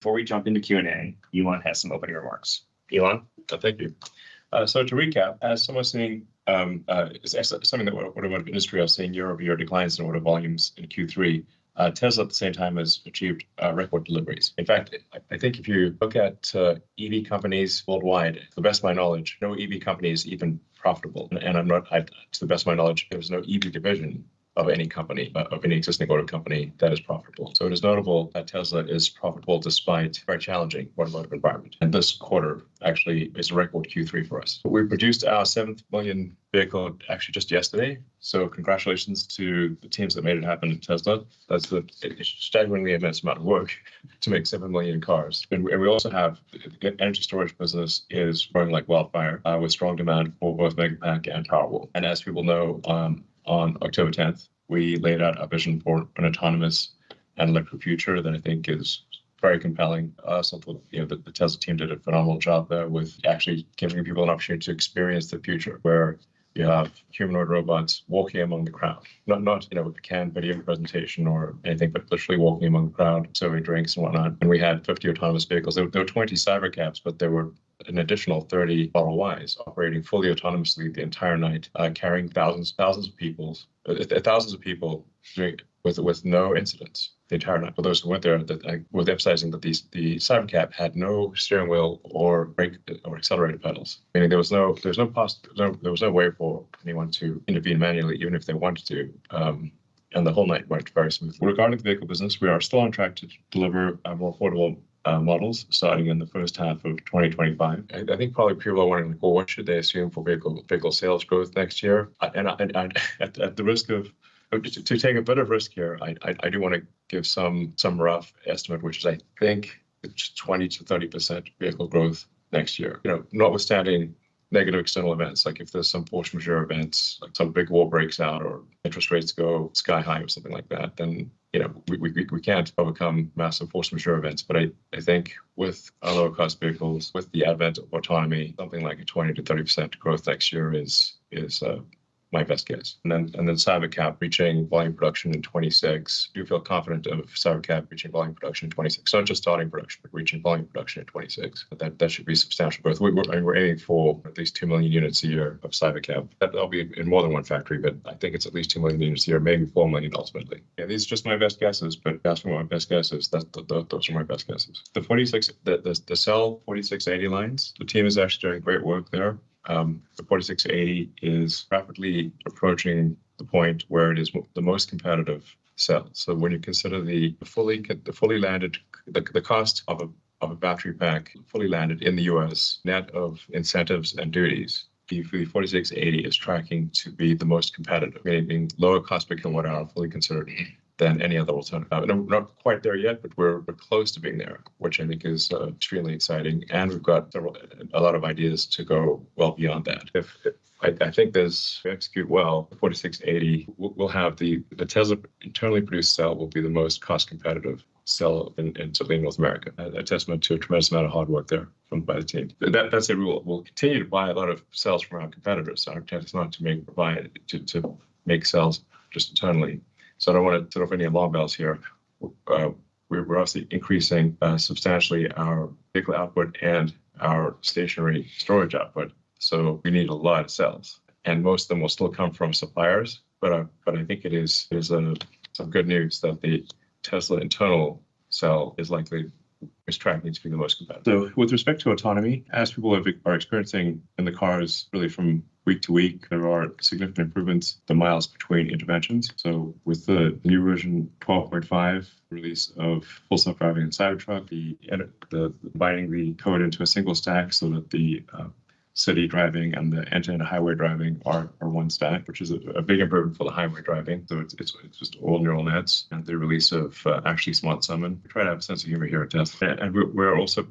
Before we jump into Q&A, Elon has some opening remarks. Elon? Thank you. So to recap, as someone seeing it's something that automotive industry are seeing year-over-year declines in order volumes in Q3. Tesla at the same time has achieved record deliveries. In fact, I think if you look at EV companies worldwide, to the best of my knowledge, no EV company is even profitable. And to the best of my knowledge, there's no EV division of any company, of any existing auto company that is profitable. So it is notable that Tesla is profitable despite a very challenging automotive environment. And this quarter actually is a record Q3 for us. We produced our 7th million vehicle actually just yesterday. So congratulations to the teams that made it happen at Tesla. That's a staggeringly immense amount of work to make 7 million cars. And we also have the energy storage business is growing like wildfire with strong demand for both Megapack and Powerwall. And as people know, on October 10th, we laid out our vision for an autonomous and electric future that I think is very compelling. The Tesla team did a phenomenal job there with actually giving people an opportunity to experience the future where you have humanoid robots walking among the crowd, not with a canned video presentation or anything, but literally walking among the crowd, serving drinks and whatnot. And we had 50 autonomous vehicles. There were 20 Cybercabs, but there were an additional 30 Model Ys operating fully autonomously the entire night, carrying thousands of people with no incidents the entire night. For those who went there, that was emphasizing that the Cybercab had no steering wheel or brake or accelerator pedals, meaning there was no way for anyone to intervene manually, even if they wanted to. And the whole night went very smoothly. Regarding the vehicle business, we are still on track to deliver more affordable models starting in the first half of 2025. I think probably people are wondering, well, what should they assume for vehicle sales growth next year? And at the risk of to take a bit of risk here, I do want to give some rough estimate, which is I think it's 20 to 30% vehicle growth next year. Notwithstanding negative external events, like if there's some force majeure events, like some big war breaks out or interest rates go sky high or something like that, then we can't overcome massive force majeure events. But I think with our lower cost vehicles, with the advent of autonomy, something like a 20 to 30% growth next year is my best guess. And then Cybercab reaching volume production in 26. Do you feel confident of Cybercab reaching volume production in 26? Not just starting production, but reaching volume production in 26. That should be substantial growth. We're aiming for at least 2 million units a year of Cybercab. That'll be in more than one factory, but I think it's at least 2 million units a year, maybe 4 million ultimately. Yeah, these are just my best guesses, but ask me what my best guesses. Those are my best guesses. The cell 4680 lines, the team is actually doing great work there. The 4680 is rapidly approaching the point where it is the most competitive cell. So when you consider the cost of a battery pack fully landed in the US, net of incentives and duties, the 4680 is tracking to be the most competitive, meaning lower cost per kilowatt hour fully considered than any other alternative. We're not quite there yet, but we're close to being there, which I think is extremely exciting. And we've got a lot of ideas to go well beyond that. I think we execute well, the 4680 will have the Tesla internally produced cell will be the most cost competitive cell in certainly North America. A testament to a tremendous amount of hard work there by the team. That's it. We'll continue to buy a lot of cells from our competitors. Our intent is not to make cells just internally. So I don't want to set off any alarm bells here. We're obviously increasing substantially our vehicle output and our stationary storage output. So we need a lot of cells, and most of them will still come from suppliers. But I think it is some good news that the Tesla internal cell is tracking to be the most competitive. So with respect to autonomy, as people are experiencing in the cars, really from week to week, there are significant improvements, the miles between interventions. So with the new version 12.5 release of full self-driving and Cybertruck, the binding the code into a single stack so that the city driving and the end-to-end highway driving are one stack, which is a big improvement for the highway driving. So it's just all neural nets, and the release of actually Smart Summon. We try to have a sense of humor here at Tesla, and we're also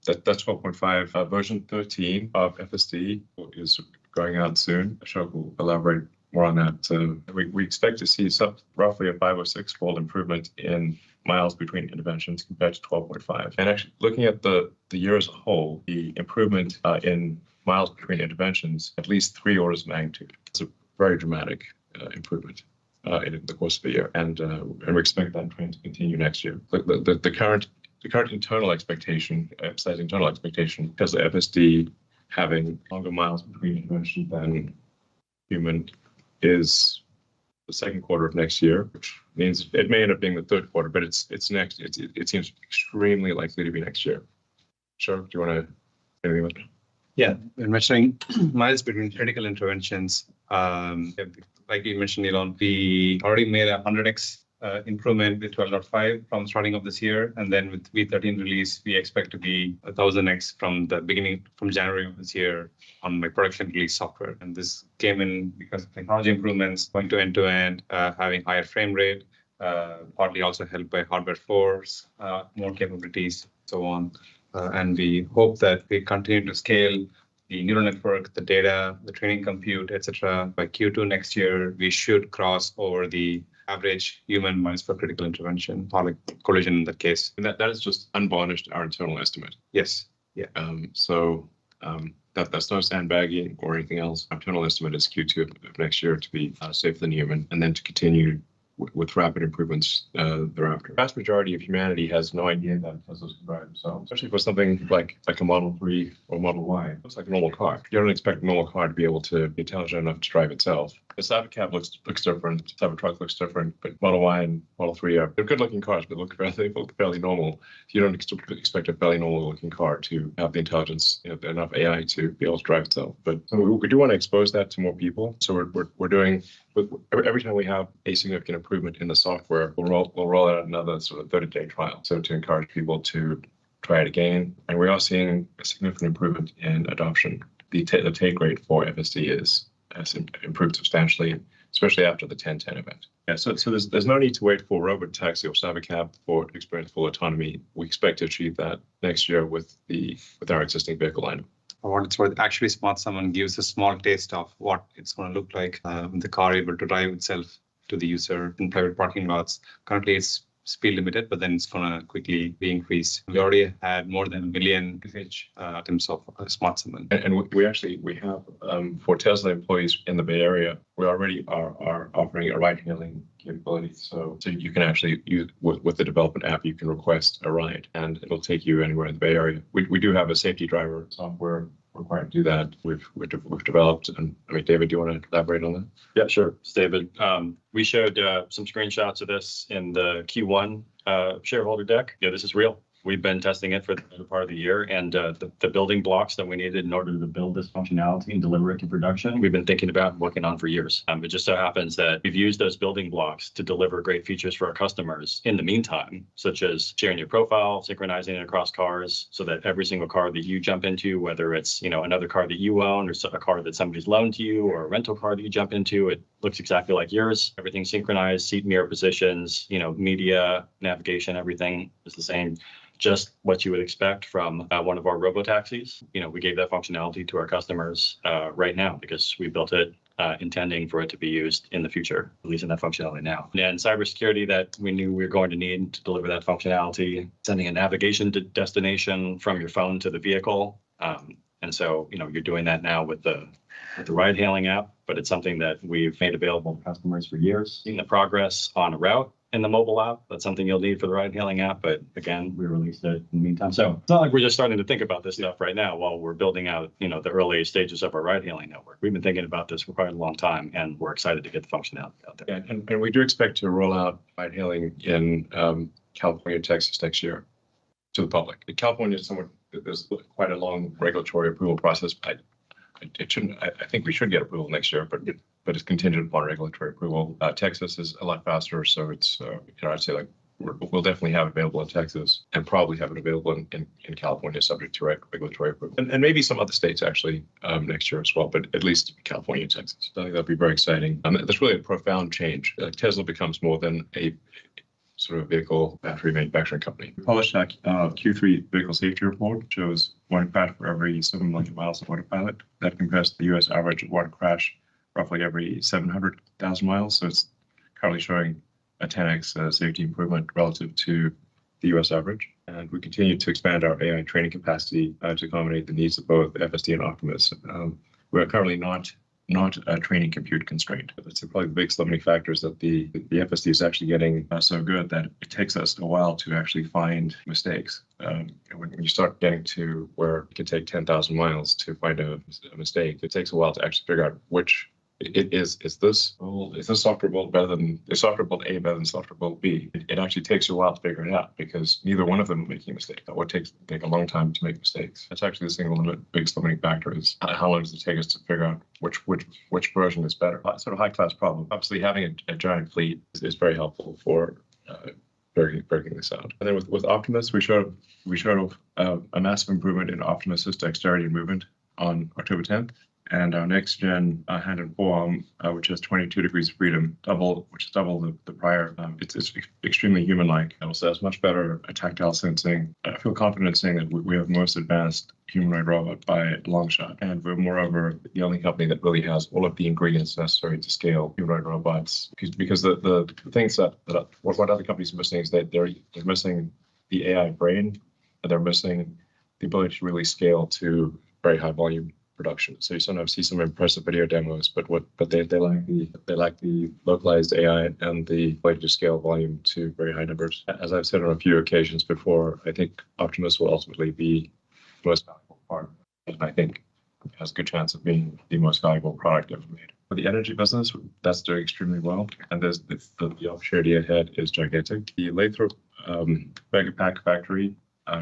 that's 12.5. Version 13 of FSD is going out soon. Ashok will elaborate more on that. We expect to see roughly a 5 or 6-fold improvement in miles between interventions compared to 12.5. And actually, looking at the year as a whole, the improvement in miles between interventions, at least 3 orders of magnitude. It's a very dramatic improvement in the course of the year, and we expect that trend to continue next year. The current the current internal expectation, Tesla's internal expectation, Tesla FSD having longer miles between intervention than human is the second quarter of next year, which means it may end up being the third quarter, but it's next. It seems extremely likely to be next year. Sure. Do you want to say anything about that? Yeah, when measuring miles between critical interventions, like you mentioned, Elon, we already made a 100x improvement with 12.5 from starting of this year, and then with V13 release, we expect to be 1000x from the beginning, from January of this year on my production release software. And this came in because of technology improvements, going to end-to-end, having higher frame rate, partly also helped by hardware force, more capabilities, so on. And we hope that we continue to scale the neural network, the data, the training compute, etc. By Q2 next year, we should cross over the average human miles per critical intervention, or like collision in that case. And that is just unvarnished our internal estimate. Yes. Yeah. That's no sandbagging or anything else. Our internal estimate is Q2 of next year to be safer than human, and then to continue with rapid improvements thereafter. The vast majority of humanity has no idea that Teslas can drive themselves, especially for something like a Model 3 or Model Y. It looks like a normal car. You don't expect a normal car to be able to be intelligent enough to drive itself. The Cybercab looks different. The Cybertruck looks different, but Model Y and Model 3 they're good-looking cars, but they look fairly normal. You don't expect a fairly normal-looking car to have the intelligence, enough AI to be able to drive itself. But we do want to expose that to more people. So we're doing. Every time we have a significant improvement in the software, we'll roll out another sort of 30-day trial. So to encourage people to try it again, and we are seeing a significant improvement in adoption. The take rate for FSD has improved substantially, especially after the 1010 event. Yeah, so there's no need to wait for robot taxi or Cybercab for to experience full autonomy. We expect to achieve that next year with our existing vehicle lineup. For what it's worth, actually Smart Summon gives a small taste of what it's going to look like the car able to drive itself to the user in private parking lots. Currently, it's speed limited, but then it's going to quickly be increased. We already had more than 1 million usage items of Smart Summon. And we have for Tesla employees in the Bay Area, we already are offering a ride-hailing capability. So you can actually use with the development app, you can request a ride, and it'll take you anywhere in the Bay Area. We do have a safety driver software required to do that. We've developed, and David, do you want to elaborate on that? Yeah, sure. It's David. We showed some screenshots of this in the Q1 shareholder deck. Yeah, this is real. We've been testing it for the better part of the year, and the building blocks that we needed in order to build this functionality and deliver it to production, we've been thinking about and working on for years. It just so happens that we've used those building blocks to deliver great features for our customers in the meantime, such as sharing your profile, synchronizing it across cars, so that every single car that you jump into, whether it's another car that you own or a car that somebody's loaned to you or a rental car that you jump into, it looks exactly like yours. Everything's synchronized, seat mirror positions, media, navigation, everything is the same. Just what you would expect from one of our robotaxis. We gave that functionality to our customers right now because we built it intending for it to be used in the future, releasing that functionality now. And cybersecurity that we knew we were going to need to deliver that functionality, sending a navigation destination from your phone to the vehicle. And so, you're doing that now with the ride-hailing app, but it's something that we've made available to customers for years. Seeing the progress on a route in the mobile app, that's something you'll need for the ride-hailing app, but again, we released it in the meantime. So it's not like we're just starting to think about this stuff right now while we're building out, the early stages of our ride-hailing network. We've been thinking about this for quite a long time, and we're excited to get the functionality out there. Yeah, and we do expect to roll out ride-hailing in California and Texas next year to the public. In California, there's quite a long regulatory approval process. I think we should get approval next year, but it's contingent upon regulatory approval. Texas is a lot faster, so it's I'd say we'll definitely have it available in Texas and probably have it available in California, subject to regulatory approval, and maybe some other states actually next year as well. But at least California and Texas. I think that'll be very exciting. That's really a profound change. Tesla becomes more than a sort of vehicle battery manufacturing company. We published a Q3 vehicle safety report, shows one crash for every 7 million miles of autopilot. That compares to the US average of one crash roughly every 700,000 miles. So it's currently showing a 10x safety improvement relative to the US average. And we continue to expand our AI training capacity to accommodate the needs of both FSD and Optimus. We're currently not not a training compute constraint. That's probably the biggest limiting factor is that the FSD is actually getting so good that it takes us a while to actually find mistakes. When you start getting to where it can take 10,000 miles to find a mistake, it takes a while to actually figure out which is this software build better than is software build A better than software build B? It actually takes you a while to figure it out because neither one of them are making a mistake. That would take a long time to make mistakes. That's actually the single biggest limiting factor is how long does it take us to figure out which version is better. Sort of high class problem. Obviously, having a giant fleet is very helpful for breaking this out. And then with Optimus, we showed a massive improvement in Optimus's dexterity and movement on October 10th. And our next gen hand and forearm, which has 22 degrees of freedom, which is double the prior. It's extremely human-like. It also has much better tactile sensing. I feel confident in saying that we have the most advanced humanoid robot by a long shot. And we're moreover the only company that really has all of the ingredients necessary to scale humanoid robots. Because the things that what other companies are missing is that they're missing the AI brain, and they're missing the ability to really scale to very high volume production. So you sometimes see some impressive video demos, but they lack the localized AI and the ability to scale volume to very high numbers. As I've said on a few occasions before, I think Optimus will ultimately be the most valuable part, and I think it has a good chance of being the most valuable product ever made. For the energy business, that's doing extremely well, and the opportunity ahead is gigantic. The Lathrop Megapack factory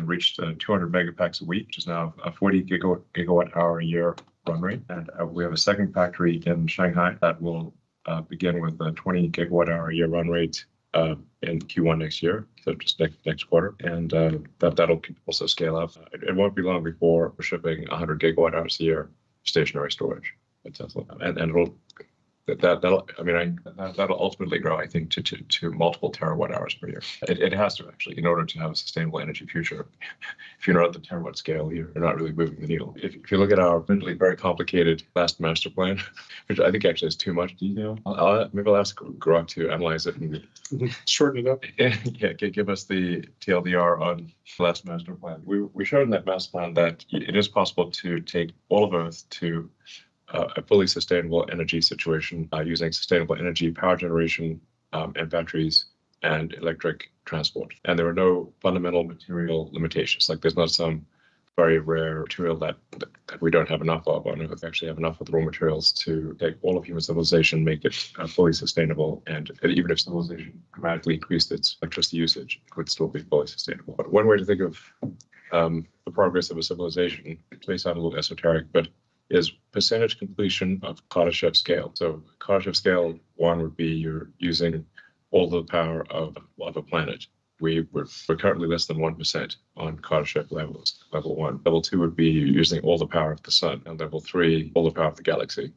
reached 200 megapacks a week, which is now a 40 gigawatt hour a year run rate. And we have a second factory in Shanghai that will begin with a 20 gigawatt hour a year run rate in Q1 next year, so just next quarter. And that'll also scale up. It won't be long before we're shipping 100 gigawatt hours a year stationary storage at Tesla, and it'll. That'll ultimately grow, I think, to multiple terawatt hours per year. It has to actually, in order to have a sustainable energy future. If you're not at the terawatt scale, you're not really moving the needle. If you look at our admittedly very complicated last master plan, which I think actually has too much detail, maybe I'll ask Grok to analyze it and shorten it up. Yeah, give us the TLDR on the last master plan. We showed in that master plan that it is possible to take all of Earth to a fully sustainable energy situation using sustainable energy, power generation, and batteries and electric transport. And there are no fundamental material limitations. Like there's not some very rare material that we don't have enough of on Earth. We actually have enough of the raw materials to take all of human civilization, make it fully sustainable. And even if civilization dramatically increased its electricity usage, it would still be fully sustainable. But one way to think of the progress of a civilization, it may sound a little esoteric, but is percentage completion of Kardashev scale. So Kardashev scale 1 would be you're using all the power of a planet. We're currently less than 1% on Kardashev levels, level 1. Level 2 would be using all the power of the sun, and level 3, all the power of the galaxy.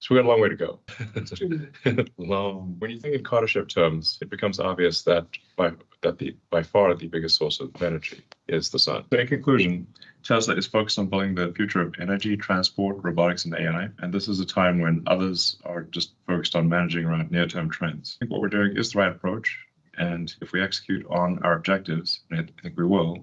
So we got a long way to go. When you think in Kardashev terms, it becomes obvious that by far the biggest source of energy is the sun. So in conclusion, Tesla is focused on building the future of energy, transport, robotics, and AI. And this is a time when others are just focused on managing around near-term trends. I think what we're doing is the right approach. And if we execute on our objectives, and I think we will,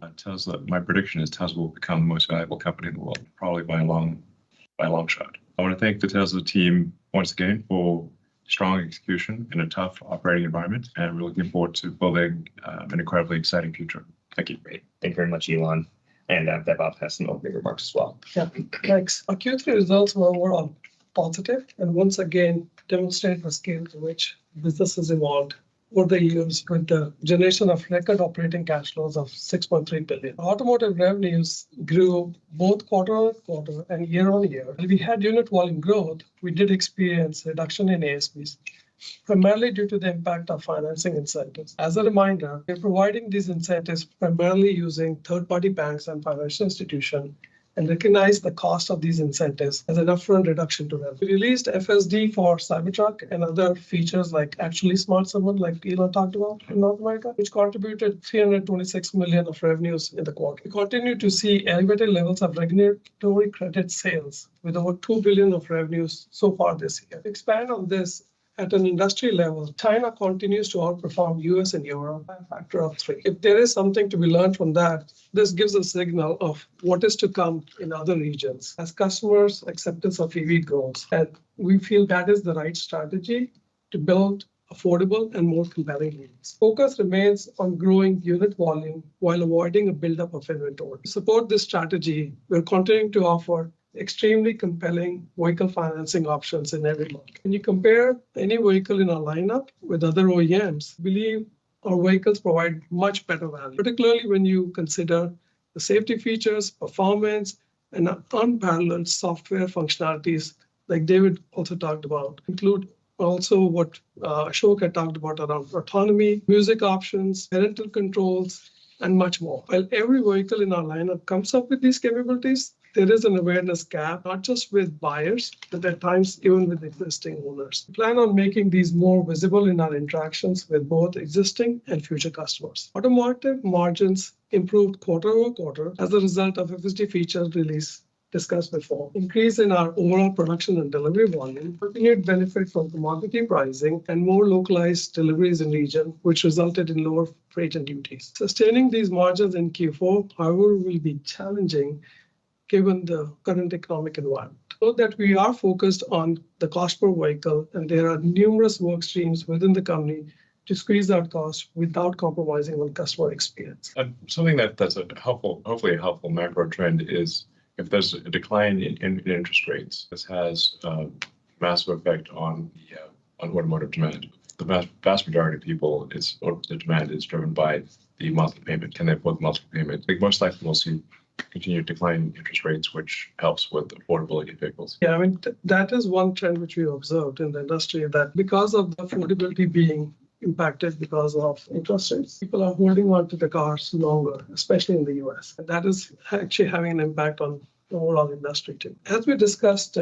my prediction is Tesla will become the most valuable company in the world, probably by a long shot. I want to thank the Tesla team once again for strong execution in a tough operating environment, and we're looking forward to building an incredibly exciting future. Thank you. Great. Thank you very much, Elon. And Bob has some opening remarks as well. Yeah, thanks. Our Q3 results were overall positive and once again demonstrate the scale to which business has evolved over the years with the generation of record operating cash flows of 6.3 billion. Automotive revenues grew both quarter-on-quarter and year-on-year. While we had unit volume growth, we did experience reduction in ASPs, primarily due to the impact of financing incentives. As a reminder, we're providing these incentives primarily using third-party banks and financial institutions and recognize the cost of these incentives as an upfront reduction to revenue. We released FSD for Cybertruck and other features like Actually Smart Summon, like Elon talked about in North America, which contributed 326 million of revenues in the quarter. We continue to see elevated levels of regulatory credit sales with over 2 billion of revenues so far this year. To expand on this, at an industry level, China continues to outperform US and Europe by a factor of 3. If there is something to be learned from that, this gives a signal of what is to come in other regions as customers' acceptance of EV grows. And we feel that is the right strategy to build affordable and more compelling EVs. Focus remains on growing unit volume while avoiding a buildup of inventory. To support this strategy, we're continuing to offer extremely compelling vehicle financing options in every market. When you compare any vehicle in our lineup with other OEMs, we believe our vehicles provide much better value, particularly when you consider the safety features, performance, and unparalleled software functionalities like David also talked about, include also what Ashok had talked about around autonomy, music options, parental controls, and much more. While every vehicle in our lineup comes up with these capabilities, there is an awareness gap, not just with buyers, but at times even with existing owners. We plan on making these more visible in our interactions with both existing and future customers. Automotive margins improved quarter over quarter as a result of FSD feature release discussed before. Increase in our overall production and delivery volume, continued benefit from commodity pricing, and more localized deliveries in region, which resulted in lower freight and duties. Sustaining these margins in Q4, however, will be challenging given the current economic environment. So that we are focused on the cost per vehicle, and there are numerous work streams within the company to squeeze out costs without compromising on customer experience. Something that's hopefully a helpful macro trend is if there's a decline in interest rates, this has a massive effect on automotive demand. The vast majority of people, the demand is driven by the monthly payment. Can they afford the monthly payment? I think most likely we'll see continued decline in interest rates, which helps with affordability of vehicles. Yeah, I mean, that is one trend which we observed in the industry, that because of the affordability being impacted because of interest rates, people are holding on to the cars longer, especially in the US. And that is actually having an impact on the overall industry too. As we discussed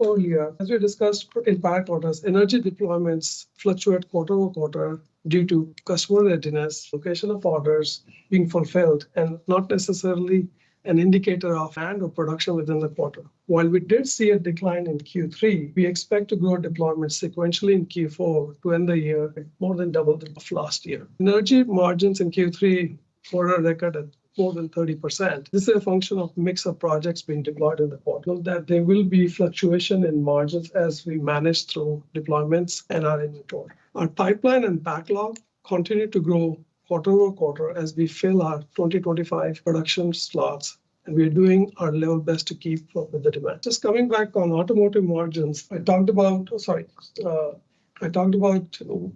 earlier, as we discussed in prior quarters, energy deployments fluctuate quarter over quarter due to customer readiness, location of orders being fulfilled, and not necessarily an indicator of demand or production within the quarter. While we did see a decline in Q3, we expect to grow deployments sequentially in Q4 to end the year at more than double that of last year. Energy margins in Q3 were a record at more than 30%. This is a function of mix of projects being deployed in the quarter. That there will be fluctuation in margins as we manage through deployments and our inventory. Our pipeline and backlog continue to grow quarter over quarter as we fill our 2025 production slots, and we're doing our level best to keep up with the demand. Just coming back on automotive margins, I talked about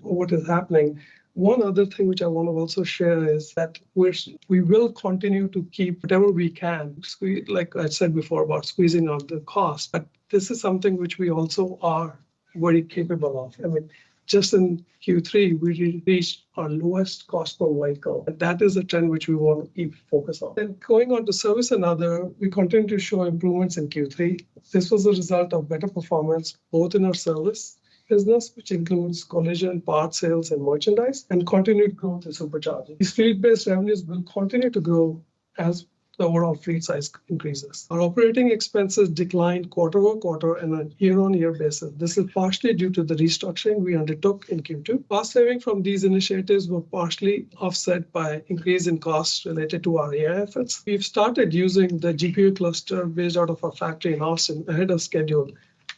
what is happening. One other thing which I want to also share is that we will continue to keep whatever we can, like I said before, about squeezing out the cost. But this is something which we also are very capable of. I mean, just in Q3, we reached our lowest cost per vehicle. And that is a trend which we want to keep focus on. Then going on to service and other, we continue to show improvements in Q3. This was a result of better performance, both in our service business, which includes collision, part sales, and merchandise, and continued growth in supercharging. These fleet-based revenues will continue to grow as the overall fleet size increases. Our operating expenses declined quarter over quarter and on a year-on-year basis. This is partially due to the restructuring we undertook in Q2. Cost saving from these initiatives were partially offset by increase in costs related to our AI efforts. We've started using the GPU cluster based out of our factory in Austin ahead of schedule,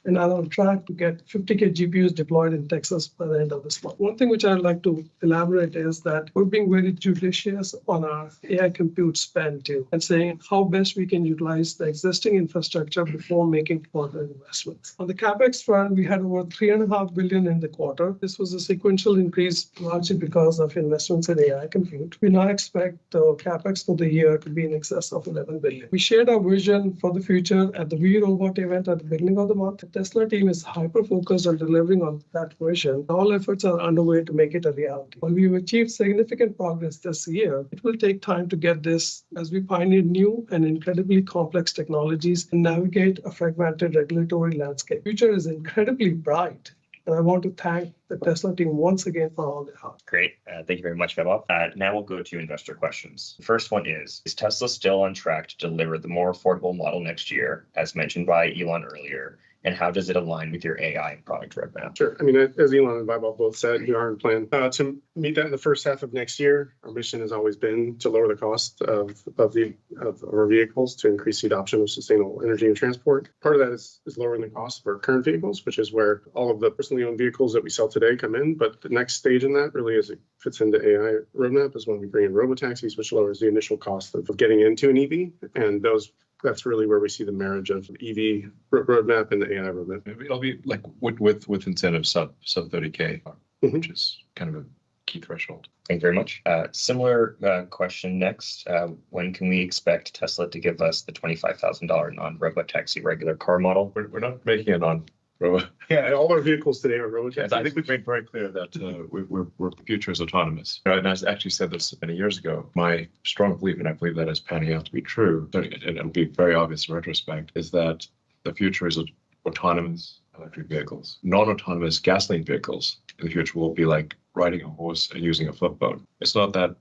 and are on track to get 50K GPUs deployed in Texas by the end of this month. One thing which I'd like to elaborate is that we're being very judicious on our AI compute spend too, and saying how best we can utilize the existing infrastructure before making further investments. On the CapEx front, we had over $3.5 billion in the quarter. This was a sequential increase largely because of investments in AI compute. We now expect the CapEx for the year to be in excess of $11 billion. We shared our vision for the future at the We Robot event at the beginning of the month. The Tesla team is hyper-focused on delivering on that vision. All efforts are underway to make it a reality. While we've achieved significant progress this year, it will take time to get this as we pioneer new and incredibly complex technologies and navigate a fragmented regulatory landscape. The future is incredibly bright, and I want to thank the Tesla team once again for all their help. Great. Thank you very much, Vaibhav. Now we'll go to investor questions. The first one is Tesla still on track to deliver the more affordable model next year, as mentioned by Elon earlier? and how does it align with your AI and product roadmap? Sure. I mean, as Elon and Vaibhav both said, we are in plan to meet that in the first half of next year. Our mission has always been to lower the cost of our vehicles to increase the adoption of sustainable energy and transport. Part of that is lowering the cost of our current vehicles, which is where all of the personally owned vehicles that we sell today come in. But the next stage in that really, as it fits into AI roadmap, is when we bring in robotaxis, which lowers the initial cost of getting into an EV. And that's really where we see the marriage of EV roadmap and the AI roadmap. It'll be like with incentives sub 30K, which is kind of a key threshold. Thank you very much. Similar question next. When can we expect Tesla to give us the $25,000 non-robotaxi regular car model? We're not making it on robo. Yeah, all our vehicles today are robotaxis. I think we've made very clear that we're the future is autonomous. And I actually said this many years ago. My strong belief, and I believe that is panning out to be true, and it'll be very obvious in retrospect, is that the future is autonomous electric vehicles. Non-autonomous gasoline vehicles in the future will be like riding a horse and using a flip phone. It's not that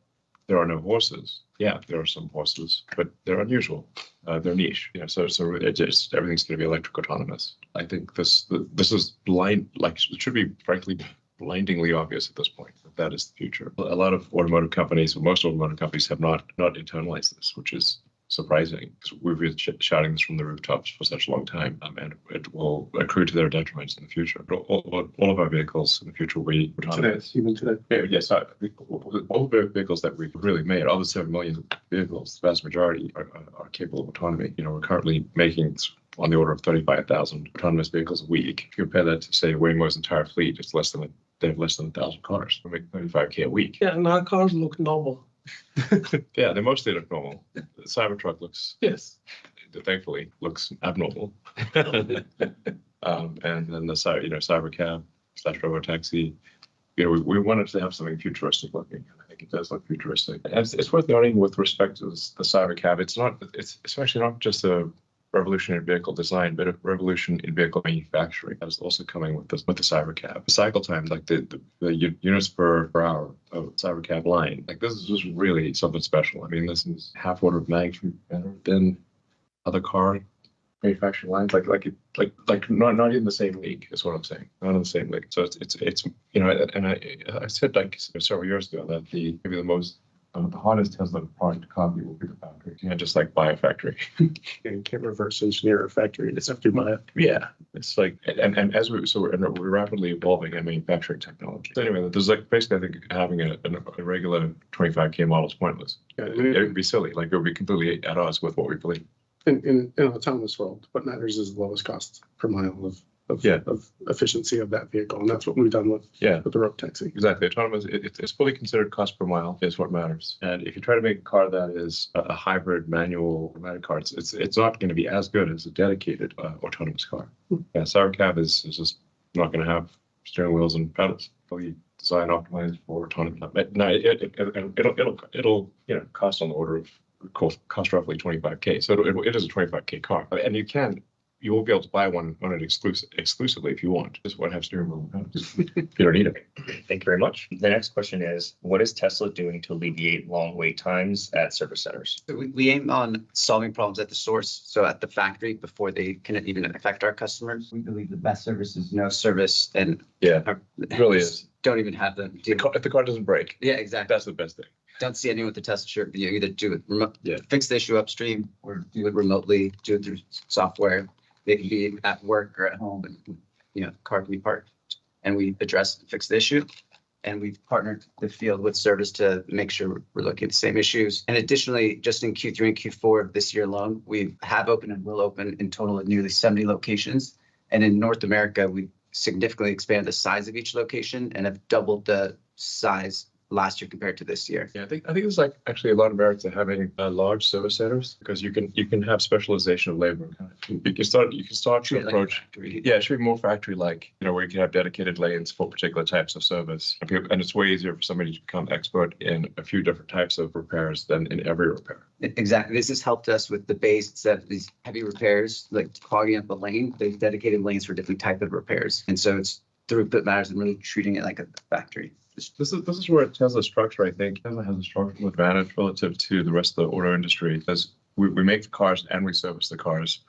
there are no horses. Yeah, there are some horses, but they're unusual. They're niche. So it just everything's going to be electric autonomous. I think this is blind. Like it should be frankly blindingly obvious at this point that is the future. A lot of automotive companies, most automotive companies, have not internalized this, which is surprising because we've been shouting this from the rooftops for such a long time, and it will accrue to their detriment in the future. But all of our vehicles in the future will be autonomous. Even today. Yeah, yes, all the vehicles that we've really made, all the 7 million vehicles, the vast majority are capable of autonomy. We're currently making on the order of 35,000 autonomous vehicles a week. If you compare that to, say, Waymo's entire fleet, they have less than 1,000 cars. They make 35K a week. Yeah, and our cars look normal. Yeah, they mostly look normal. The Cybertruck thankfully looks abnormal. And then the Cybercab / robotaxi. We wanted to have something futuristic looking. I think it does look futuristic. And it's worth noting with respect to the Cybercab, it's actually not just a revolution in vehicle design, but a revolution in vehicle manufacturing that is also coming with the Cybercab. The cycle time, like the units per hour of Cybercab line, like this is just really something special. I mean, this is half order of magnitude better than other car manufacturing lines. Like not in the same league is what I'm saying. Not in the same league. So it's and I said like several years ago that maybe the hardest Tesla product to copy will be the factory. You can't just like buy a factory. You can't reverse engineer a factory. It's have to buy it. Yeah, it's like and as we're rapidly evolving in manufacturing technology. So anyway, there's like basically I think having a regular 25K model is pointless. Yeah, It would be silly. Like it would be completely at odds with what we believe. In an autonomous world, what matters is the lowest cost per mile of efficiency of that vehicle, and that's what we've done with the robotaxi. Exactly, autonomous. It's fully considered cost per mile is what matters. And if you try to make a car that is a hybrid manual automatic car, it's not going to be as good as a dedicated autonomous car. Yeah, Cybercab is just not going to have steering wheels and pedals. Fully designed optimized for autonomy. No, it'll cost on the order of cost roughly 25K. So it is a 25K car, and you won't be able to buy one on it exclusively if you want. Just want to have steering wheel. You don't need it. Thank you very much. The next question is, what is Tesla doing to alleviate long wait times at service centers? So we aim on solving problems at the source, so at the factory, before they can even affect our customers. We believe the best service is no service, and it really is. Don't even have them. If the car doesn't break, Yeah, exactly. that's the best thing. Don't see anyone with the Tesla shirt. You either do it fix the issue upstream, or do it remotely, do it through software. They can be at work or at home, and the car can be parked, and we address and fix the issue. And we've partnered the field with service to make sure we're looking at the same issues. And additionally, just in Q3 and Q4 of this year alone, we have opened and will open in total at nearly 70 locations. And in North America, we significantly expanded the size of each location and have doubled the size last year compared to this year. Yeah, I think there's like actually a lot of merits to having large service centers, because you can have specialization of labor. You can start to approach. It should be more factory like, where you can have dedicated lanes for particular types of service, and it's way easier for somebody to become expert in a few different types of repairs than in every repair. Exactly. This has helped us with the base. Instead of these heavy repairs, like clogging up a lane, there's dedicated lanes for different type of repairs. And so it's throughput matters and really treating it like a factory. This is where Tesla's structure, I think, Tesla has a structural advantage relative to the rest of the auto industry, because we make the cars and we service the cars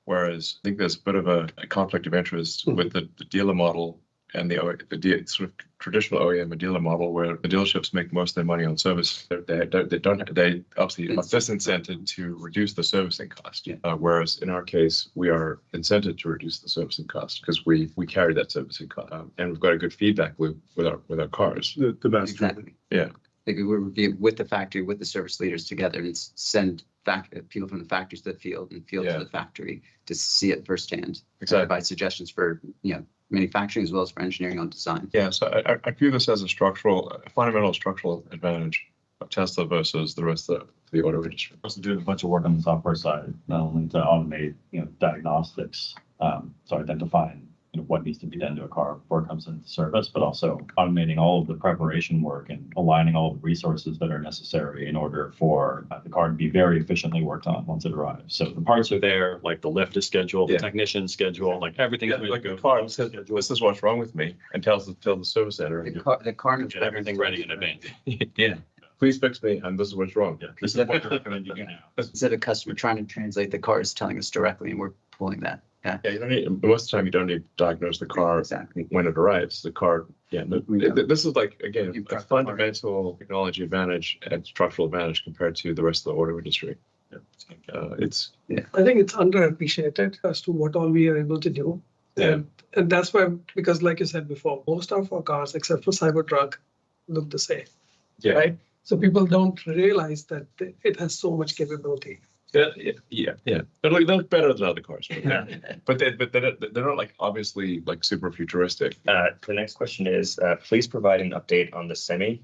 Whereas I think there's a bit of a conflict of interest with the dealer model and the sort of traditional OEM and dealer model, where the dealerships make most of their money on service. They obviously are disincented to reduce the servicing cost. Yeah. Whereas in our case, we are incented to reduce the servicing cost because we carry that servicing cost, and we've got a good feedback loop with our cars. The best. Exactly. Yeah. Like we review with the factory, with the service leaders together, and send people from the factories to the field and field to the factory to see it firsthand. Exactly. Provide suggestions for, manufacturing as well as for engineering on design. Yeah, so I view this as a fundamental structural advantage of Tesla versus the rest of the auto industry. Also doing a bunch of work on the software side, not only to automate, diagnostics, so identifying, what needs to be done to a car before it comes into service, but also automating all of the preparation work and aligning all the resources that are necessary in order for the car to be very efficiently worked on once it arrives. So the parts are there, like the lift is scheduled, the Yeah. technician schedule, like everything's Yeah, ready like to the go. car says, this is what's wrong with me, and tells the service center. The car Get everything ready in advance. Yeah, please fix me, and this is what's wrong. Yeah, this is what we're recommending you now. instead of customer trying to translate the car, is telling us directly, and we're pulling that. Yeah, Yeah, you don't need, most of the time you don't need to diagnose the car exactly. when it arrives. The car, this is like, again, You've a got the car. fundamental technology advantage and structural advantage compared to the rest of the auto industry. It's I think it's underappreciated as to what all we are able to do. Yeah. And that's why, because like you said before, most of our cars, except for Cybertruck, look the same. Yeah. Right? So people don't realize that it has so much capability. yeah. They look better than other cars, but they're not like obviously like super futuristic. The next question is, please provide an update on the Semi.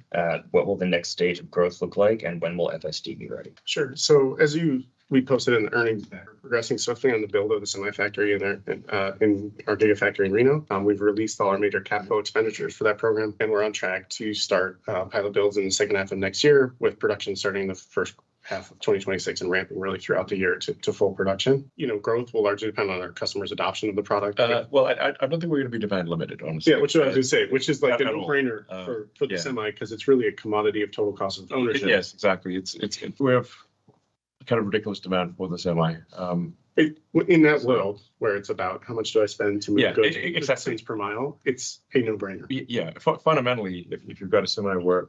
What will the next stage of growth look like, and when will FSD be ready? Sure. So as we posted in the earnings, we're progressing swiftly on the build of the semi factory in our Gigafactory in Reno. We've released all our major capital expenditures for that program, and we're on track to start pilot builds in the second half of next year, with production starting the first half of 2026 and ramping really throughout the year to full production. Growth will largely depend on our customers' adoption of the product. Well, I don't think we're going to be demand limited, honestly. Yeah, which I was going to say, which is like a Not at all. no-brainer for the yeah. semi, because it's really a commodity of total cost of ownership. Yes, exactly. We have kind of ridiculous demand for the Semi. In that world where it's about how much do I spend to move goods exactly. cents per mile, it's a no-brainer. Yeah, fundamentally, if you've got a Semi where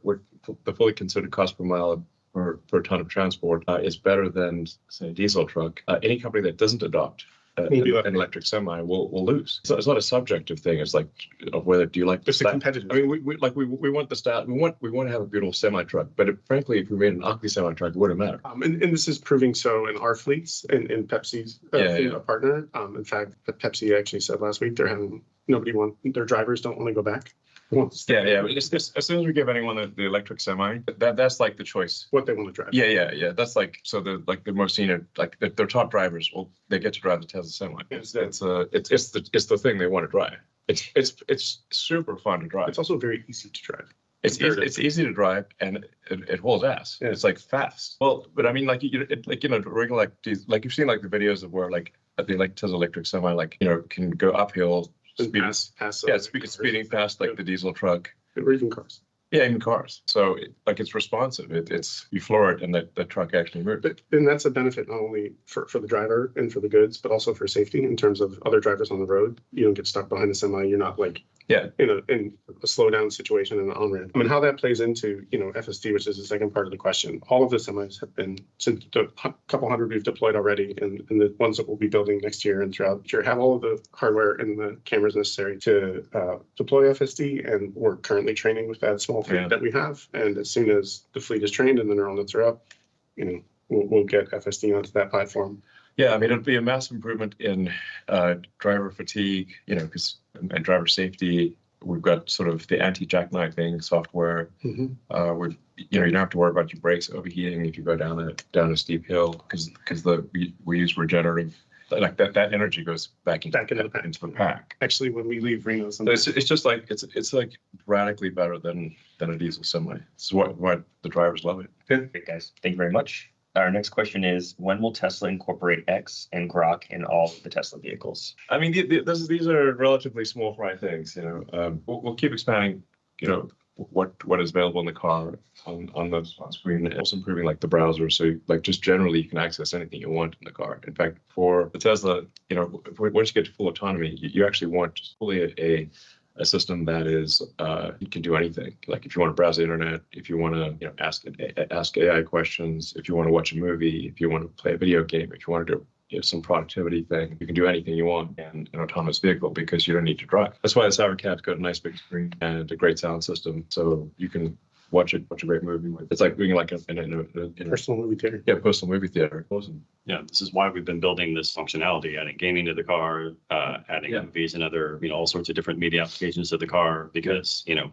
the fully considered cost per mile per ton of transport is better than, say, a diesel truck, any company that doesn't adopt an electric Semi will lose. So it's not a subjective thing. It's like whether do you like the It's a style. competitive. I mean, we want the style. We want to have a beautiful Semi truck. But frankly, if we made an ugly Semi truck, it wouldn't matter. And this is proving so in our fleets and in Pepsi's fleet, a partner. In fact, Pepsi actually said last week their drivers don't want to go back. Yeah. As soon as we give anyone the electric Semi, that's like the choice. What they want to drive. Yeah. That's like, so the most senior, like their top drivers, they get to drive the Tesla Semi. It's the thing they want to drive. It's super fun to drive. It's also very easy to drive. It's easy to drive, and it holds ass. Yeah. It's like fast. Well, but I mean, regular like you've seen like the videos of where like the Tesla electric Semi can go uphill. Speeding past like the diesel truck. Or even cars. Yeah, even cars. So it's responsive. It's you floor it and the truck actually moves. And that's a benefit not only for the driver and for the goods, but also for safety in terms of other drivers on the road. You don't get stuck behind a Semi. You're not in a slowdown situation in an on-ramp. I mean, how that plays into, FSD, which is the second part of the question. All of the Semis have been, since the couple hundred we've deployed already, and the ones that we'll be building next year and throughout the year have all of the hardware and the cameras necessary to deploy FSD. And we're currently training with that small fleet that we have. And as soon as the fleet is trained and the neural nets are up, we'll get FSD onto that platform. Yeah, I mean, it'll be a massive improvement in driver fatigue, and driver safety. We've got sort of the anti-jackknifing software. Mm-hmm. You don't have to worry about your brakes overheating if you go down a steep hill because we use regenerative. Like that energy goes back into the pack. Actually, when we leave Reno, it's just like it's like radically better than a diesel Semi. It's why the drivers love it. Great, guys. Thank you very much. Our next question is, when will Tesla incorporate X and Grok in all of the Tesla vehicles? I mean, these are relatively small fry things. We'll keep expanding. what is available in the car on the screen, and also improving like the browser. So like just generally you can access anything you want in the car. In fact, for the Tesla, you know, once you get to full autonomy, you actually want just fully a system that is you can do anything. Like if you want to browse the internet, if you want to, you know, ask AI questions, if you want to watch a movie, if you want to play a video game, if you want to do, you know, some productivity thing, you can do anything you want in an autonomous vehicle because you don't need to drive. That's why the Cybercab's got a nice big screen and a great sound system, so you can watch a great movie with. It's like being like in a Personal movie theater. yeah, personal movie theater. Awesome. Yeah, this is why we've been building this functionality, adding gaming to the car, adding Yeah. movies and other, you know, all sorts of different media applications to the car because, you know,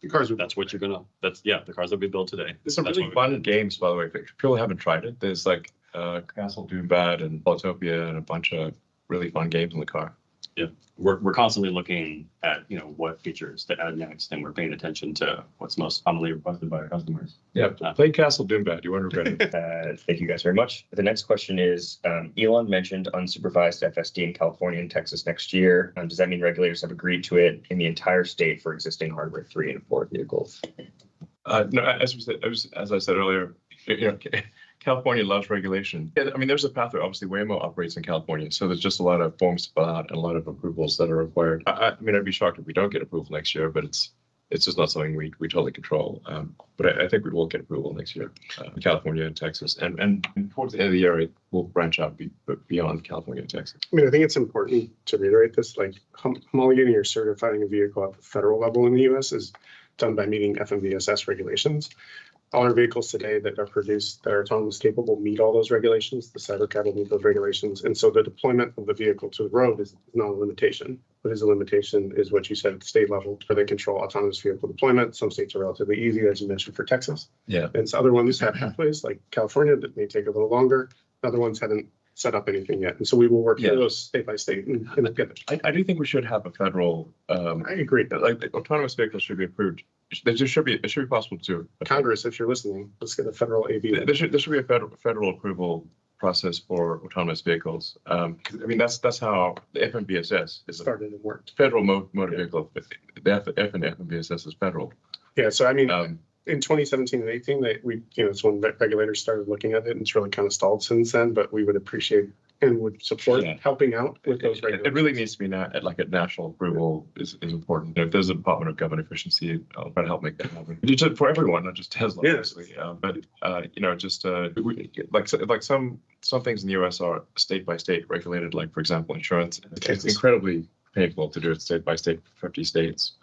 The cars would. that's what you're gonna, the cars that we build today. There's some That's really what we- fun games, by the way. If people haven't tried it, there's like Castle Doombad and Autopia and a bunch of really fun games in the car. We're constantly looking at, you know, what features to add next, and we're paying attention to what's most commonly requested by our customers. Yeah, play Castle Doombad. You won't regret it. Thank you guys very much. The next question is, Elon mentioned unsupervised FSD in California and Texas next year. Does that mean regulators have agreed to it in the entire state for existing hardware 3 and 4 vehicles? No, as I said earlier, you know, California loves regulation. Yeah, I mean, there's a pathway. Obviously, Waymo operates in California, so there's just a lot of forms to fill out and a lot of approvals that are required. I mean, I'd be shocked if we don't get approval next year, but it's just not something we totally control. But I think we will get approval next year, in California and Texas, and towards the end of the year, it will branch out beyond California and Texas. I mean, I think it's important to reiterate this, like homologating or certifying a vehicle at the federal level in the US is done by meeting FMVSS regulations. All our vehicles today that are produced that are autonomous capable meet all those regulations. The Cybercab will meet those regulations. And so the deployment of the vehicle to the road is not a limitation. What is a limitation is what you said at the state level, where they control autonomous vehicle deployment. Some states are relatively easy, as you mentioned, for Texas. Yeah. And so other ones have pathways like California that may take a little longer. Other ones haven't set up anything yet. And so we will work through those state by state and get it. I do think we should have a federal. I agree. Like autonomous vehicles should be approved. It should be possible to. Congress, if you're listening, let's get a federal AV. There should be a federal approval process for autonomous vehicles. 'Cause, I mean, that's how the FMVSS is a Started and worked. federal motor vehicle. The FMVSS is federal. Yeah, so I mean, Um, in 2017 and 18, it's when regulators started looking at it, and it's really kind of stalled since then, but we would appreciate and would support Yeah. helping out with those It regulations. really needs to be like a national approval is important. If there's a Department of Government Efficiency, I'll try to help make that happen. Just for everyone, not just Tesla, Yes. obviously. You know, just like some things in the US are state by state regulated, like for example, insurance. It's incredibly painful to do it state by state for 50 states.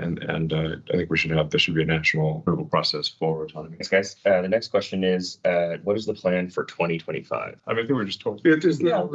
And I think there should be a national approval process for autonomy. Thanks, guys. The next question is, what is the plan for 2025? I mean, I think we're just talking. Yeah,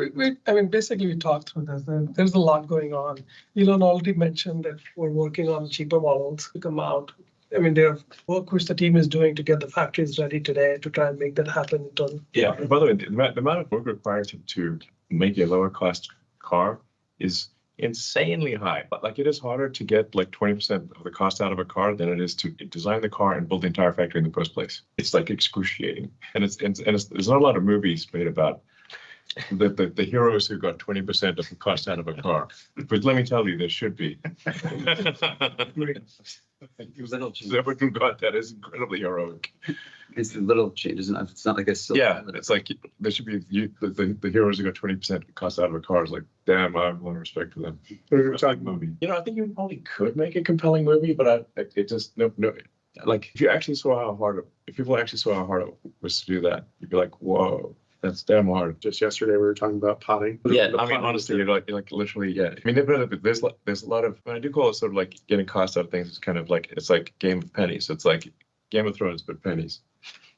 I mean, basically, we talked through this. There's a lot going on. Elon already mentioned that we're working on cheaper models to come out. I mean, there's work which the team is doing to get the factories ready today to try and make that happen. Yeah. By the way, the amount of work required to make a lower cost car is insanely high. But like, it is harder to get like 20% of the cost out of a car than it is to design the car and build the entire factory in the first place. It's like excruciating, and there's not a lot of movies made about the heroes who got 20% of the cost out of a car. But let me tell you, there should be. Little change. Whoever got that is incredibly heroic. It's the little changes. It's not like a silver Yeah, bullet. it's like there should be the heroes who got 20% cost out of a car. Is like, damn, I have a lot of respect for them. We were talking Movie. You know, I think you probably could make a compelling movie, but it just no. Like, if people actually saw how hard it was to do that, you'd be like, whoa, that's damn hard. just yesterday, we were talking about potting. Yeah, I mean, honestly, you're like literally, yeah. I mean, there's a lot of, I do call it sort of like getting cost out of things. It's kind of like, it's like Game of Pennies. It's like Game of Thrones, but pennies.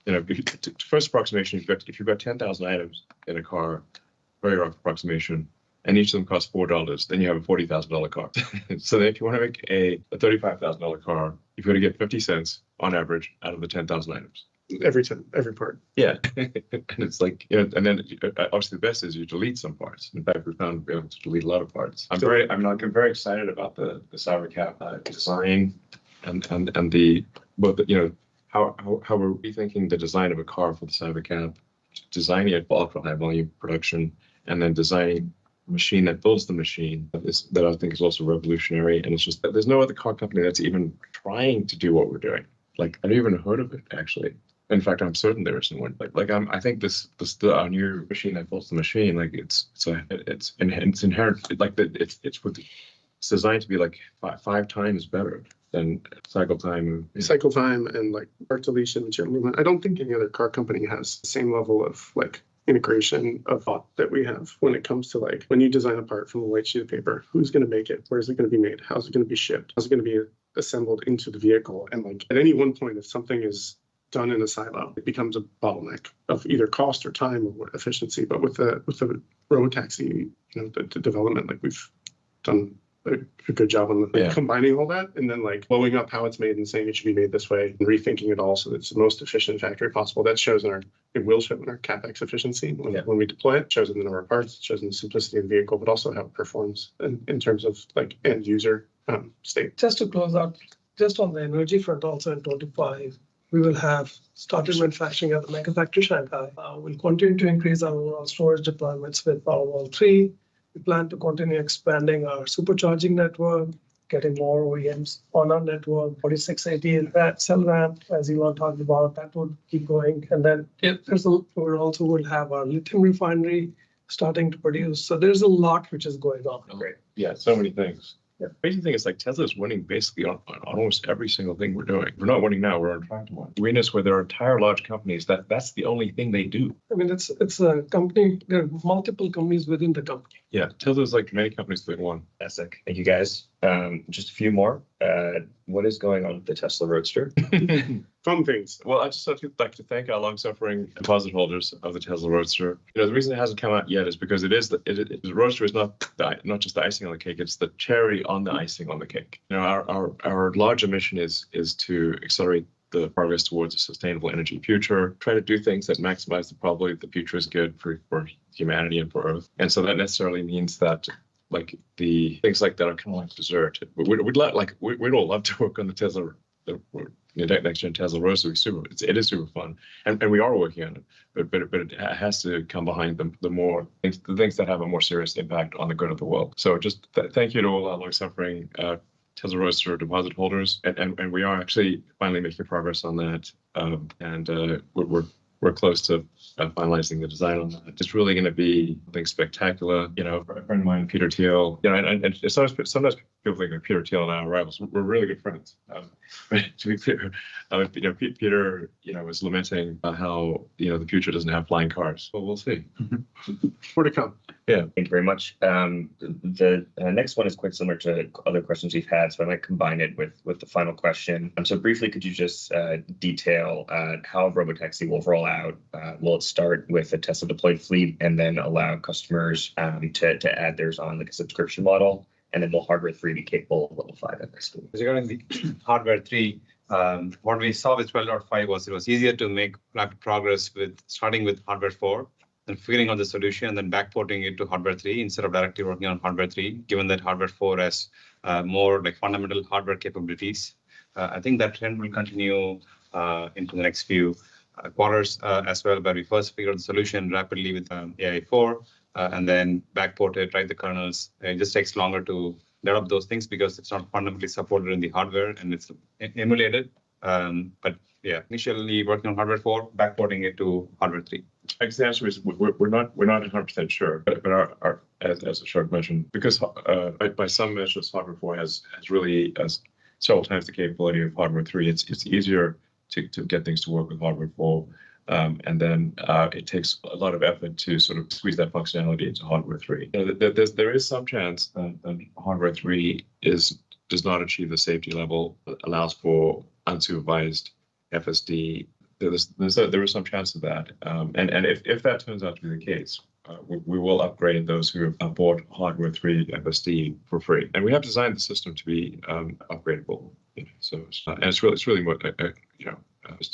You know, first approximation, if you've got 10,000 items in a car, very rough approximation, and each of them costs $4, then you have a $40,000 car. So then if you want to make a $35,000 car, you've got to get 50 cents on average out of the 10,000 items. Every part. Yeah, and it's like, you know, and then obviously the best is you delete some parts. In fact, we found we're able to delete a lot of parts. I'm very excited about the Cybercab design and the you know, how we're rethinking the design of a car for the Cybercab, designing it for ultra high volume production, and then designing machine that builds the machine that I think is also revolutionary. And it's just that there's no other car company that's even trying to do what we're doing. Like, I've never even heard of it, actually. In fact, I'm certain there isn't one. I think our new machine that builds the machine, like it's inherent, like it's designed to be like five times better than cycle time. Cycle time and like part deletion, material movement. I don't think any other car company has the same level of like integration of thought that we have when it comes to like when you design a part from a white sheet of paper, who's going to make it? Where is it going to be made? How's it going to be shipped? How's it going to be assembled into the vehicle? And like at any one point, if something is done in a silo, it becomes a bottleneck of either cost or time or efficiency. But with the robotaxi, the development, like we've done a good job on combining all that and then like blowing up how it's made and saying it should be made this way and rethinking it all so that it's the most efficient factory possible. That shows it will show in our CapEx efficiency when we deploy it, shows in the number of parts, it shows in the simplicity of the vehicle, but also how it performs in terms of like end user state. Just to close out, just on the energy front, also in 25, we will have started manufacturing at the Mega Factory Shanghai. We'll continue to increase our overall storage deployments with Powerwall 3. We plan to continue expanding our supercharging network, getting more OEMs on our network. 4680 cell ramp, as Elon talked about, that would keep going. And then we also will have our lithium refinery starting to produce. So there's a lot which is going on. Great. Yeah, so many things. Yeah. Crazy thing is like Tesla's winning basically on almost every single thing we're doing. We're not winning now, we're on track to win. Arenas where there are entire large companies that's the only thing they do. I mean, it's a company, there are multiple companies within the company. Yeah, Tesla's like many companies doing one. Fantastic. Thank you guys. Just a few more. What is going on with the Tesla Roadster? Fun things. Well, I just like to thank our long-suffering deposit holders of the Tesla Roadster. The reason it hasn't come out yet is because the Roadster is not just the icing on the cake; it's the cherry on the icing on the cake. Our larger mission is to accelerate the progress towards a sustainable energy future. Try to do things that maximize the probability that the future is good for humanity and for Earth. And so that necessarily means that like the things like that are kind of like dessert. We'd all love to work on the Tesla, the next gen Tesla Roadster. It is super fun, and we are working on it. But it has to come behind the things that have a more serious impact on the good of the world. So just thank you to all our long-suffering Tesla Roadster deposit holders, and we are actually finally making progress on that. We're close to finalizing the design on that. It's really going to be something spectacular. A friend of mine, Peter Thiel, and sometimes people think of Peter Thiel and I are rivals. We're really good friends. To be clear, Peter, was lamenting how the future doesn't have flying cars. Well, we'll see. More to come. Yeah, thank you very much. The next one is quite similar to other questions we've had, so I might combine it with the final question. So briefly, could you just detail how Robotaxi will roll out? Will it start with a Tesla deployed fleet and then allow customers to add theirs on like a subscription model? And then will Hardware 3 be capable of level 5 FSD? Regarding the Hardware 3, what we saw with 12.5 was it was easier to make rapid progress with starting with Hardware 4 and figuring out the solution and then backporting it to Hardware 3 instead of directly working on Hardware 3, given that Hardware 4 has more like fundamental hardware capabilities. I think that trend will continue into the next few quarters as well, where we first figure out the solution rapidly with AI4 and then backport it, write the kernels. It just takes longer to develop those things because it's not fundamentally supported in the hardware and it's emulated. But yeah, initially working on Hardware 4, backporting it to Hardware 3. I guess the answer is we're not 100% sure, but our as Ashok mentioned, because by some measures Hardware 4 has really several times the capability of Hardware 3. It's easier to get things to work with Hardware 4. And then it takes a lot of effort to sort of squeeze that functionality into Hardware 3. There is some chance that Hardware 3 does not achieve the safety level that allows for unsupervised FSD. There is some chance of that. And if that turns out to be the case, we will upgrade those who have bought Hardware 3 FSD for free. And we have designed the system to be upgradable. So it's really more to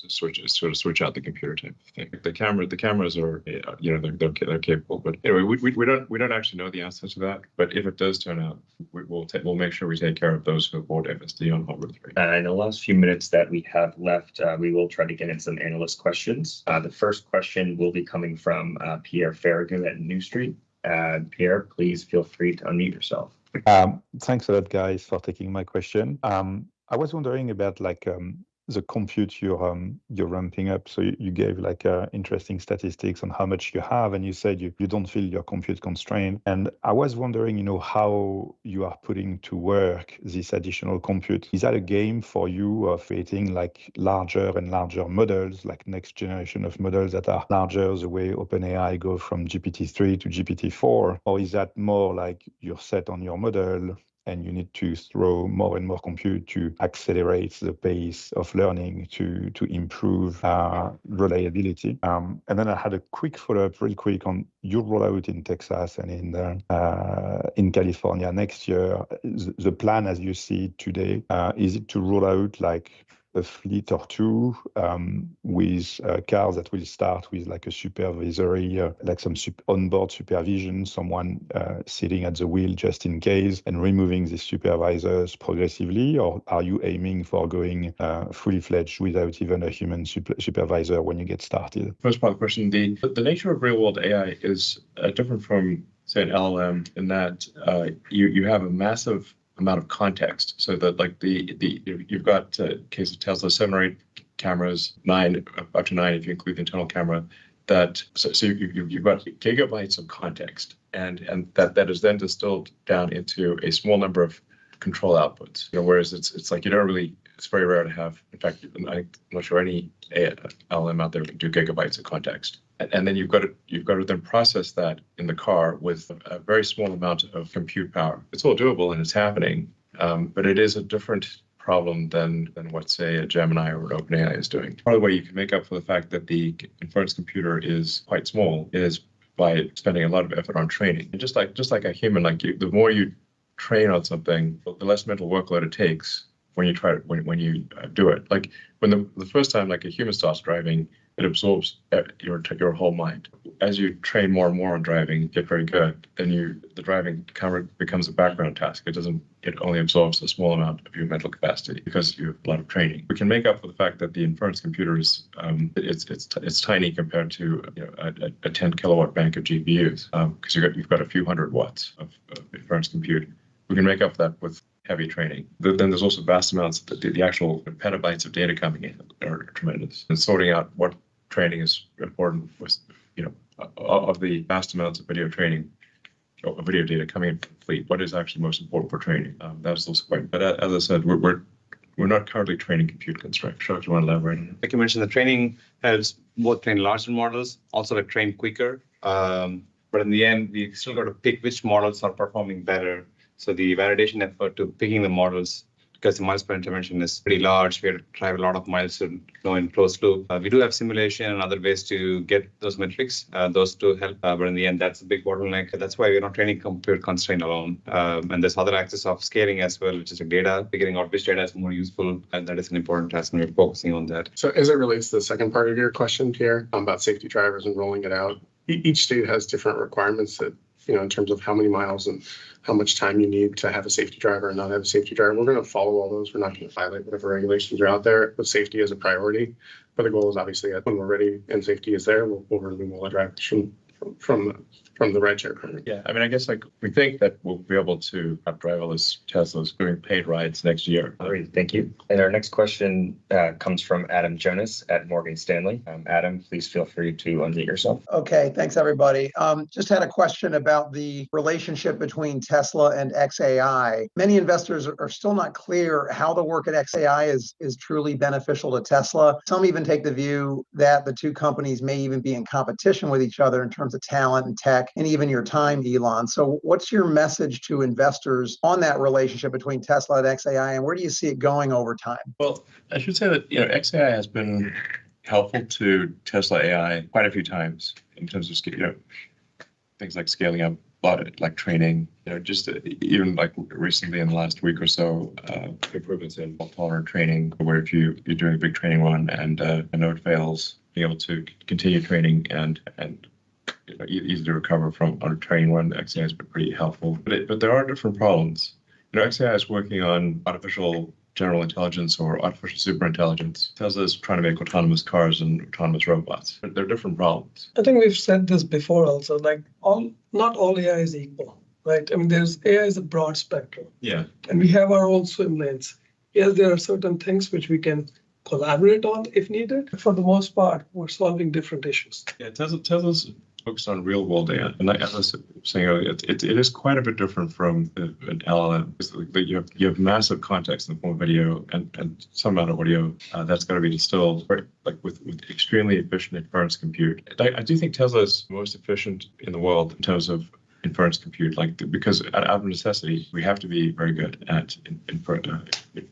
switch out the computer type of thing. The cameras are they're capable, but anyway, we don't actually know the answer to that. But if it does turn out, we'll make sure we take care of those who have bought FSD on Hardware 3. In the last few minutes that we have left, we will try to get in some analyst questions. The first question will be coming from Pierre Farragut at New Street. Pierre, please feel free to unmute yourself. Thanks a lot, guys, for taking my question. I was wondering about the compute you're ramping up. So you gave interesting statistics on how much you have, and you said you don't feel your compute constrained. And I was wondering, how you are putting to work this additional compute. Is that a game for you of creating larger and larger models, like next generation of models that are larger, the way OpenAI go from GPT-3 to GPT-4? Or is that more like you're set on your model and you need to throw more and more compute to accelerate the pace of learning to improve reliability? And then I had a quick follow-up, real quick, on your rollout in Texas and in California next year. The plan, as you see it today, is it to roll out a fleet or two with cars that will start with a supervisory, some onboard supervision, someone sitting at the wheel just in case, and removing the supervisors progressively? Or are you aiming for going fully fledged without even a human supervisor when you get started? First part of the question, the nature of real world AI is different from, say, an LLM in that you have a massive amount of context, so that you've got case of Tesla 7 or 8 cameras, 9 up to 9 if you include the internal camera. So you've got gigabytes of context, and that is then distilled down into a small number of control outputs. Whereas it's like you don't really. It's very rare to have. In fact, I'm not sure any LLM out there can do gigabytes of context. And then you've got to then process that in the car with a very small amount of compute power. It's all doable and it's happening, but it is a different problem than what, say, a Gemini or an OpenAI is doing. Part of the way you can make up for the fact that the inference computer is quite small is by spending a lot of effort on training. And just like a human, the more you train on something, the less mental workload it takes when you do it. Like when the first time a human starts driving, it absorbs your whole mind. As you train more and more on driving, get very good, then the driving becomes a background task. It only absorbs a small amount of your mental capacity because you have a lot of training. We can make up for the fact that the inference computer is it's tiny compared to a 10 kilowatt bank of GPUs because you've got a few hundred watts of inference compute. We can make up for that with heavy training. Then there's also vast amounts, the actual petabytes of data coming in are tremendous. And sorting out what training is important was, of the vast amounts of video training, or video data coming in from the fleet, what is actually most important for training? That's also quite, but as I said, we're not currently training compute constraints. Sure, if you want to elaborate on it. Like you mentioned, the training helps both train larger models, also train quicker. But in the end, we still got to pick which models are performing better. So the validation effort to picking the models, because the miles per intervention is pretty large, we have to drive a lot of miles to know in closed loop. We do have simulation and other ways to get those metrics. Those two help, but in the end, that's a big bottleneck. That's why we're not training compute constraint alone. And there's other axis of scaling as well, which is data, figuring out which data is more useful, and that is an important task, and we're focusing on that. So as it relates to the second part of your question, Pierre, about safety drivers and rolling it out, each state has different requirements that, in terms of how many miles and how much time you need to have a safety driver and not have a safety driver. We're going to follow all those. We're not going to violate whatever regulations are out there, but safety is a priority. But the goal is obviously that when we're ready and safety is there, we'll remove all the drivers from the rideshare program. Yeah, I guess we think that we'll be able to have driverless Teslas doing paid rides next year. All right, thank you. And our next question comes from Adam Jonas at Morgan Stanley. Adam, please feel free to unmute yourself. Okay, thanks everybody. Just had a question about the relationship between Tesla and xAI. Many investors are still not clear how the work at xAI is truly beneficial to Tesla. Some even take the view that the two companies may even be in competition with each other in terms of talent and tech, and even your time, Elon. So what's your message to investors on that relationship between Tesla and xAI, and where do you see it going over time? Well, I should say that xAI has been helpful to Tesla AI quite a few times in terms of things like scaling up, a lot of training. Just even recently in the last week or so, improvements in fault-tolerant training, where if you're doing a big training run and a node fails, being able to continue training and easy to recover from on a training run, xAI has been pretty helpful. But there are different problems. xAI is working on artificial general intelligence or artificial superintelligence. Tesla is trying to make autonomous cars and autonomous robots. They're different problems. I think we've said this before also, like not all AI is equal, right? I mean, AI is a broad spectrum. Yeah. And we have our own swim lanes. Yes, there are certain things which we can collaborate on if needed. For the most part, we're solving different issues. Yeah, Tesla's focused on real world AI. And like as I was saying earlier, it is quite a bit different from an LLM. You have massive context in the form of video and some amount of audio that's got to be distilled like with extremely efficient inference compute. I do think Tesla is most efficient in the world in terms of inference compute, because out of necessity, we have to be very good at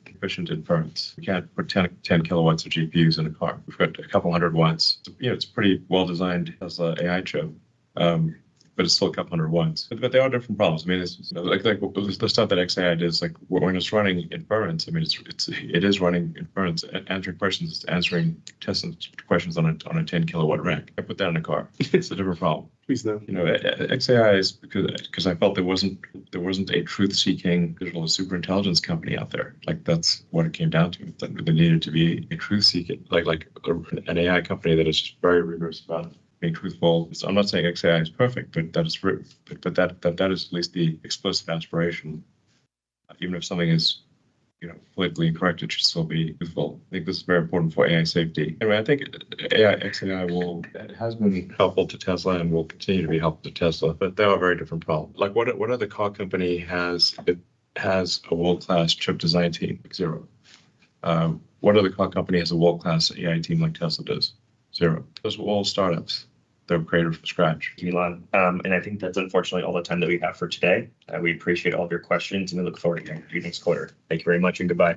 efficient inference. We can't put 10 kilowatts of GPUs in a car. We've got a couple hundred watts. It's a pretty well-designed Tesla AI chip, but it's still a couple hundred watts. But they are different problems. I mean, it's like the stuff that XAI does, like when it's running inference, I mean, it is running inference, answering questions, it's answering testing questions on a 10 kilowatt rack. I put that in a car. It's a different problem. Please no. XAI is because I felt there wasn't a truth-seeking digital superintelligence company out there. Like that's what it came down to. That there needed to be a truth-seeking, like an AI company that is just very rigorous about being truthful. So I'm not saying XAI is perfect, but that is that is at least the explicit aspiration. Even if something is politically incorrect, it should still be truthful. I think this is very important for AI safety. Anyway, I think XAI has been helpful to Tesla and will continue to be helpful to Tesla, but they are very different problems. Like what other car company has a world-class chip design team? Zero. What other car company has a world-class AI team like Tesla does? Zero. Those were all startups. They're created from scratch. Elon. And I think that's unfortunately all the time that we have for today. We appreciate all of your questions and we look forward to hearing you next quarter. Thank you very much and goodbye.